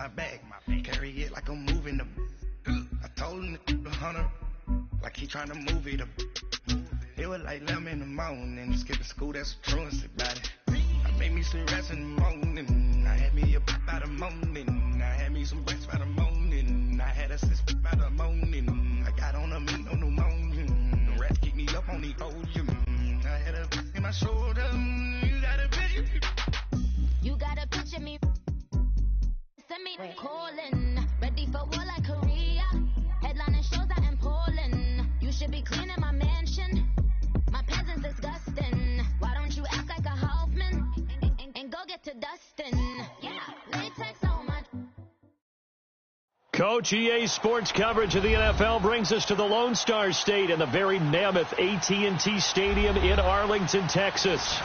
my back. Carry it like I'm moving the. I told him to 100, like he trying to move it up. It was like 11 in the morning, skipping school, that's a truancy about it. I made me some rest in the morning, I had me a pop by the morning, I had me some breakfast by the morning, I had a six by the morning, I got on a meat on the morning, the rats keep me up on the ocean, I had a in my shoulder, you got a picture. You got a picture me, send me calling, ready for war like Korea, headlining shows out in Poland, you should be cleaning my mansion. My peasant's disgusting. Why don't you act like a Hoffman and go get to Dustin? Yeah, latex on my... Coach, EA Sports coverage of the NFL brings us to the Lone Star State and the very mammoth AT&T Stadium in Arlington, Texas.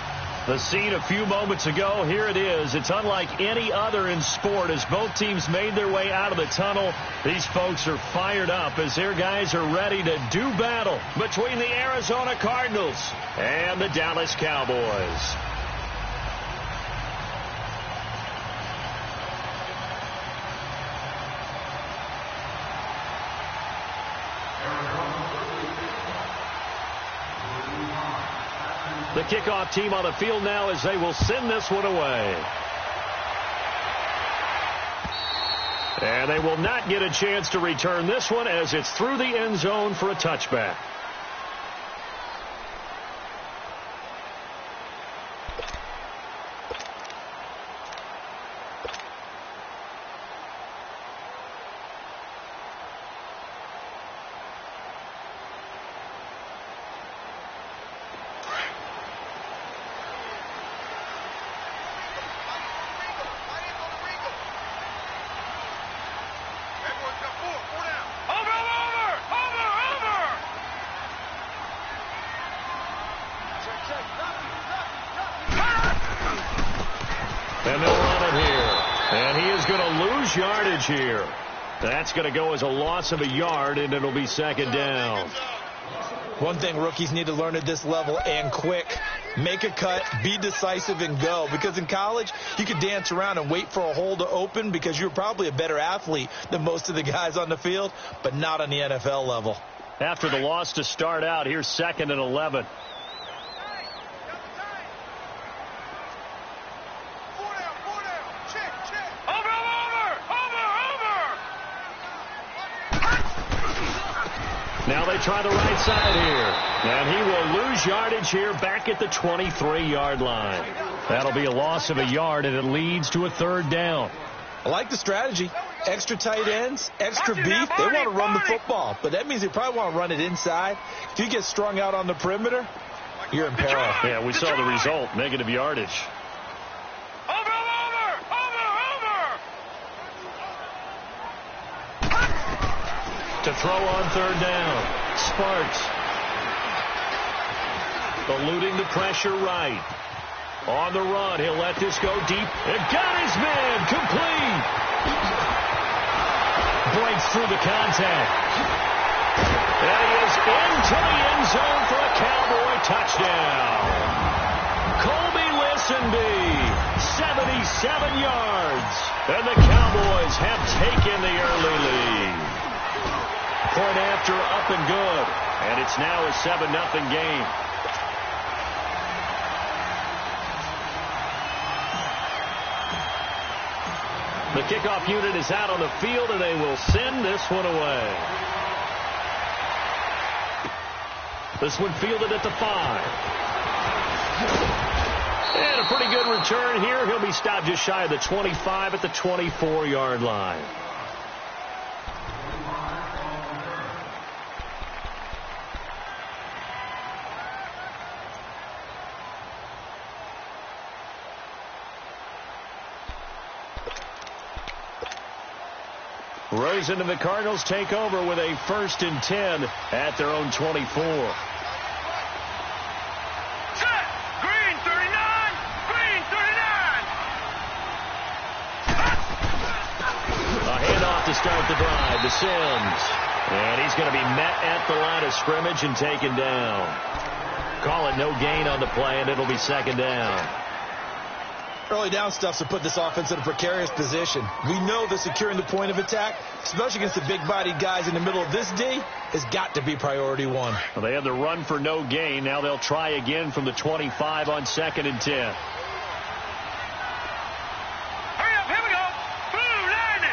The scene a few moments ago, here it is. It's unlike any other in sport as both teams made their way out of the tunnel. These folks are fired up as their guys are ready to do battle between the Arizona Cardinals and the Dallas Cowboys. The kickoff team on the field now as they will send this one away. And they will not get a chance to return this one as it's through the end zone for a touchback. And they'll run it here. And he is going to lose yardage here. That's going to go as a loss of a yard, and it'll be second down. One thing rookies need to learn at this level and quick. Make a cut, be decisive, and go. Because in college, you could dance around and wait for a hole to open because you're probably a better athlete than most of the guys on the field, but not on the NFL level. After the loss to start out, here's 2nd and 11. Now they try the right side here. And he will lose yardage here back at the 23-yard line. That'll be a loss of a yard, and it leads to a third down. I like the strategy. Extra tight ends, extra beef. They want to run the football, but that means they probably want to run it inside. If you get strung out on the perimeter, you're in peril. Yeah, we saw the result, negative yardage. To throw on third down. Sparks. Eluding the pressure right. On the run, he'll let this go deep. And got his man. Complete. Breaks through the contact. And he is into the end zone for a Cowboy touchdown. Colby Listenby, 77 yards. And the Cowboys have taken the early lead. Point after, up and good. And it's now a 7-0 game. The kickoff unit is out on the field, and they will send this one away. This one fielded at the 5. And a pretty good return here. He'll be stopped just shy of the 25 at the 24-yard line. Rosen and the Cardinals take over with a 1st and 10 at their own 24. Set! Green 39! Green 39! A handoff to start the drive to Sims. And he's going to be met at the line of scrimmage and taken down. Call it no gain on the play, and it'll be second down. Early down stuff's to put this offense in a precarious position. We know that securing the point of attack, especially against the big-bodied guys in the middle of this D, has got to be priority one. Well, they had the run for no gain. Now they'll try again from the 25 on 2nd and 10. Hurry up, here we go. Blue 90.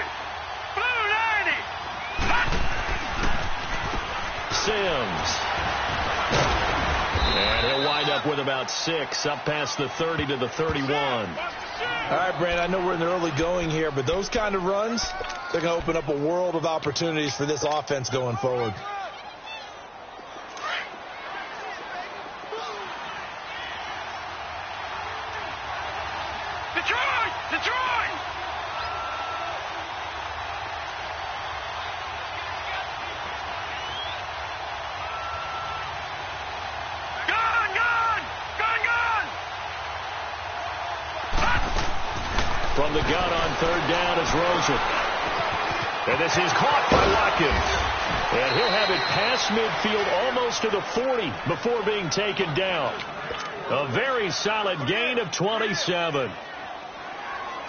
Blue 90. Sims. And he'll wind up with about 6, up past the 30 to the 31. All right, Brandon, I know we're in the early going here, but those kind of runs, they're going to open up a world of opportunities for this offense going forward. Detroit! Detroit! From the gun on 3rd down is Rosen. And this is caught by Watkins. And he'll have it past midfield almost to the 40 before being taken down. A very solid gain of 27.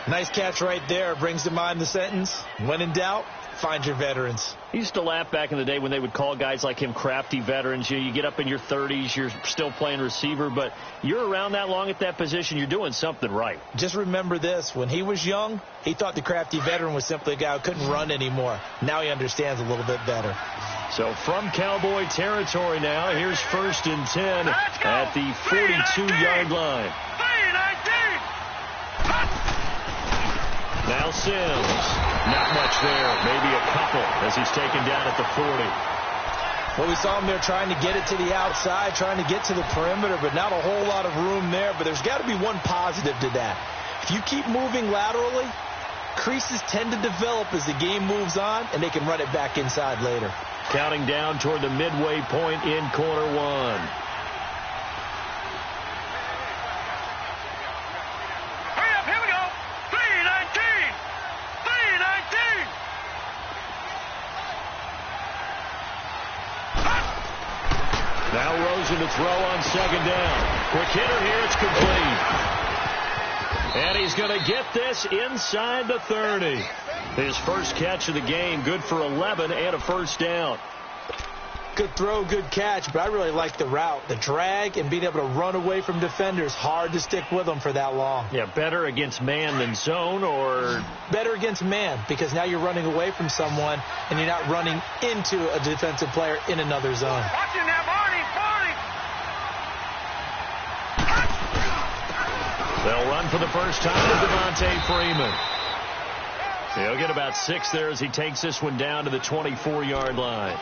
Nice catch right there. Brings to mind the sentence, when in doubt, find your veterans. He used to laugh back in the day when they would call guys like him crafty veterans. You get up in your 30s, you're still playing receiver, but you're around that long at that position, you're doing something right. Just remember this. When he was young, he thought the crafty veteran was simply a guy who couldn't run anymore. Now he understands a little bit better. So from Cowboy territory now, here's 1st and 10 at the 42-yard line. Now Sims. Not much there. Maybe a couple as he's taken down at the 40. Well, we saw him there trying to get it to the outside, trying to get to the perimeter, but not a whole lot of room there. But there's got to be one positive to that. If you keep moving laterally, creases tend to develop as the game moves on, and they can run it back inside later. Counting down toward the midway point in quarter 1. Now Rosen to throw on 2nd down. Quick hitter here. It's complete. And he's going to get this inside the 30. His first catch of the game. Good for 11 and a 1st down. Good throw, good catch, but I really like the route. The drag and being able to run away from defenders. Hard to stick with them for that long. Yeah, better against man than zone, or? Better against man, because now you're running away from someone and you're not running into a defensive player in another zone. Watching that, Barney! They'll run for the first time to Devontae Freeman. He'll get about 6 there as he takes this one down to the 24-yard line.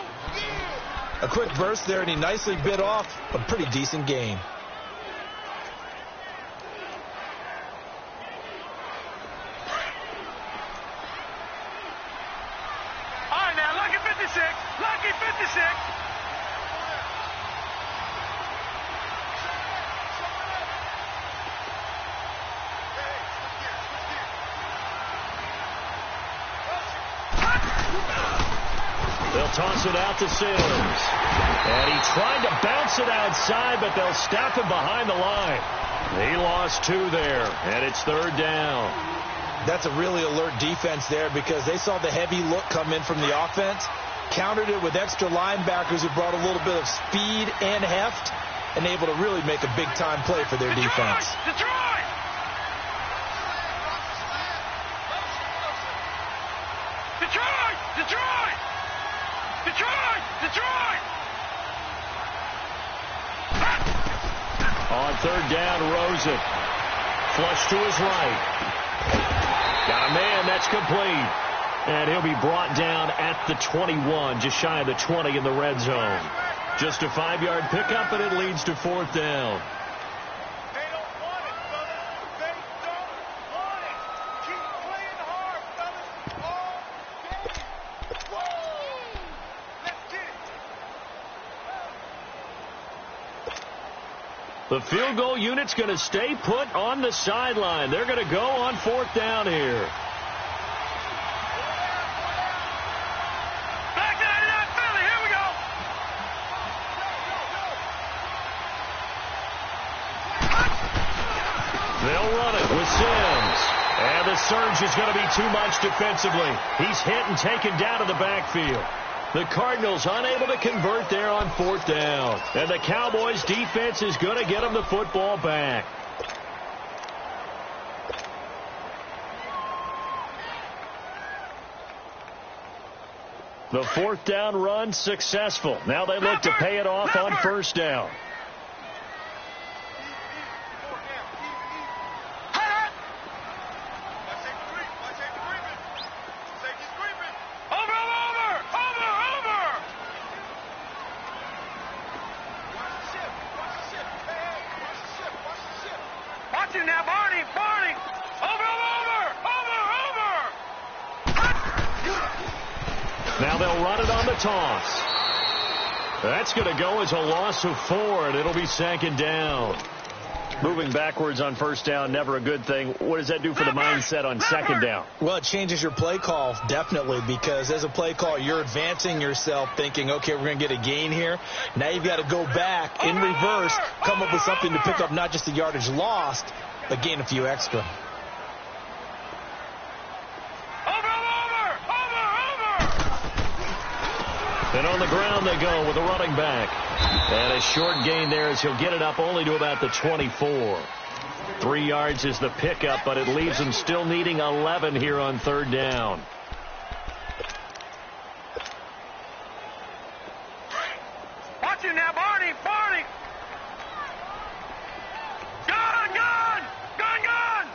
A quick burst there, and he nicely bit off a pretty decent gain. All right, now, lucky 56. Lucky 56. They'll toss it out to Sims. And he tried to bounce it outside, but they'll stop him behind the line. He lost 2 there, and it's 3rd down. That's a really alert defense there because they saw the heavy look come in from the offense, countered it with extra linebackers who brought a little bit of speed and heft, and able to really make a big-time play for their defense. Detroit! Detroit! Detroit! Detroit! Detroit! On 3rd down, Rosen. Flush to his right. Got a man. That's complete. And he'll be brought down at the 21, just shy of the 20 in the red zone. Just a 5-yard pickup, and it leads to 4th down. They don't want it, fellas. They don't want it. Keep playing hard, fellas. All day. Whoa! Let's get it. The field goal unit's going to stay put on the sideline. They're going to go on 4th down here. Back 99 Philly. Here we go. They'll run it with Sims. And the surge is going to be too much defensively. He's hit and taken down to the backfield. The Cardinals unable to convert there on 4th down. And the Cowboys defense is going to get them the football back. The 4th down run successful. Now they look to pay it off on 1st down. Now they'll run it on the toss. That's going to go as a loss of 4, and it'll be 2nd down. Moving backwards on 1st down, never a good thing. What does that do for the mindset on 2nd down? Well, it changes your play call, definitely, because as a play call, you're advancing yourself thinking, okay, we're going to get a gain here. Now you've got to go back in reverse, come up with something to pick up not just the yardage lost, but gain a few extra. And on the ground they go with a running back. And a short gain there as he'll get it up only to about the 24. 3 yards is the pickup, but it leaves him still needing 11 here on 3rd down. Watch it now, Barney! Barney! Gun! Gun! Gun! Gun!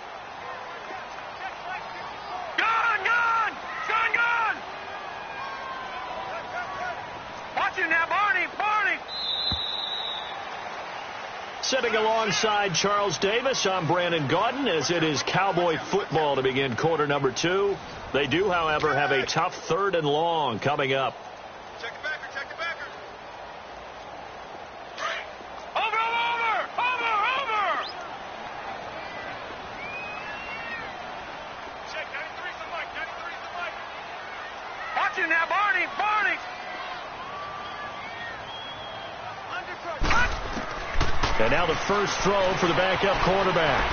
Gun! Gun! Gun! Gun! Watch it now, Barney! Barney! Sitting alongside Charles Davis, I'm Brandon Gaudin as it is Cowboy football to begin quarter number 2. They do, however, have a tough 3rd and long coming up. Check the backer, check the backer. Over, over, over, over. Check 93's the mic, 93's the mic. Watch it now, Barney, Barney. And now the first throw for the backup quarterback.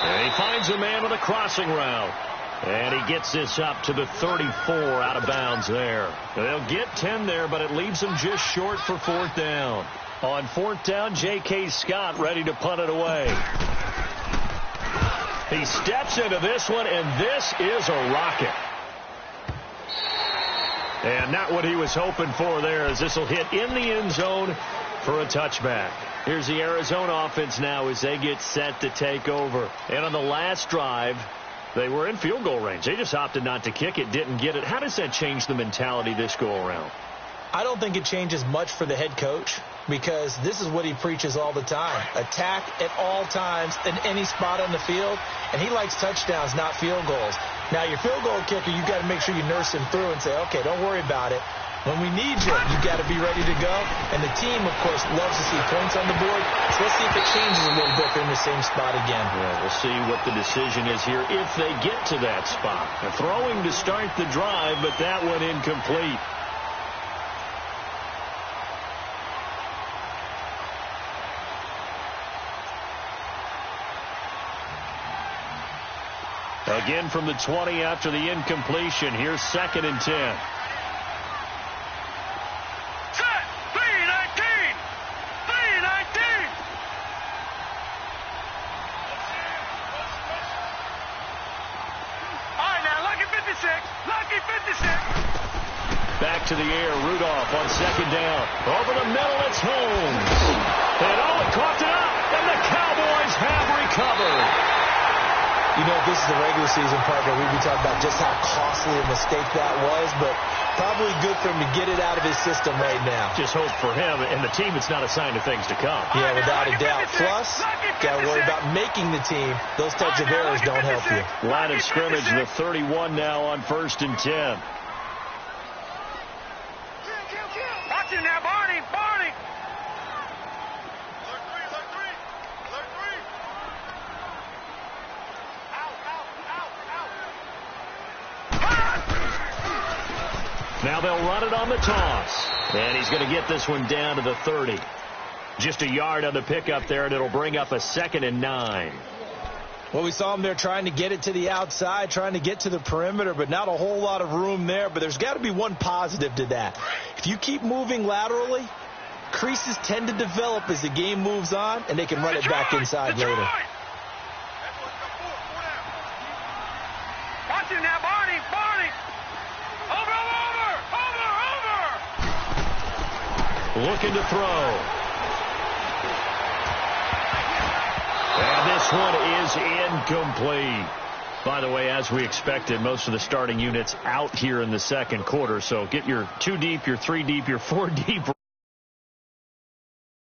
And he finds a man on the crossing route. And he gets this up to the 34 out of bounds there. They'll get 10 there, but it leaves them just short for 4th down. On 4th down, J.K. Scott ready to punt it away. He steps into this one, and this is a rocket. And not what he was hoping for there, as this will hit in the end zone for a touchback. Here's the Arizona offense now as they get set to take over. And on the last drive, they were in field goal range. They just opted not to kick it, didn't get it. How does that change the mentality this go around? I don't think it changes much for the head coach, because this is what he preaches all the time. Attack at all times in any spot on the field, and he likes touchdowns, not field goals. Now, your field goal kicker, you've got to make sure you nurse him through and say, okay, don't worry about it. When we need you, you've got to be ready to go. And the team, of course, loves to see points on the board. So let's see if it changes a little bit. They're in the same spot again. Yeah, we'll see what the decision is here if they get to that spot. They're throwing to start the drive, but that one incomplete. Again from the 20 after the incompletion. Here's 2nd and 10. Back to the air, Rudolph on 2nd down. Over the middle, it's Holmes. And Owen coughed it up, and the Cowboys have recovered. You know, if this is the regular season partner, we'd be talking about just how costly a mistake that was, but probably good for him to get it out of his system right now. Just hope for him and the team it's not a sign of things to come. Yeah, without a doubt. Plus, got to worry about making the team. Those types of errors don't help you. Line of scrimmage, the 31 now on 1st and 10. Watch it now, Barney, Barney. Now they'll run it on the toss. And he's going to get this one down to the 30. Just a yard on the pickup there, and it'll bring up a 2nd and 9. Well, we saw him there trying to get it to the outside, trying to get to the perimeter, but not a whole lot of room there. But there's got to be one positive to that. If you keep moving laterally, creases tend to develop as the game moves on, and they can run it back inside later. Watch him now, Barney! Barney! Over! Looking to throw. And this one is incomplete. By the way, as we expected, most of the starting units out here in the second quarter. So get your 2 deep, your 3 deep, your 4 deep.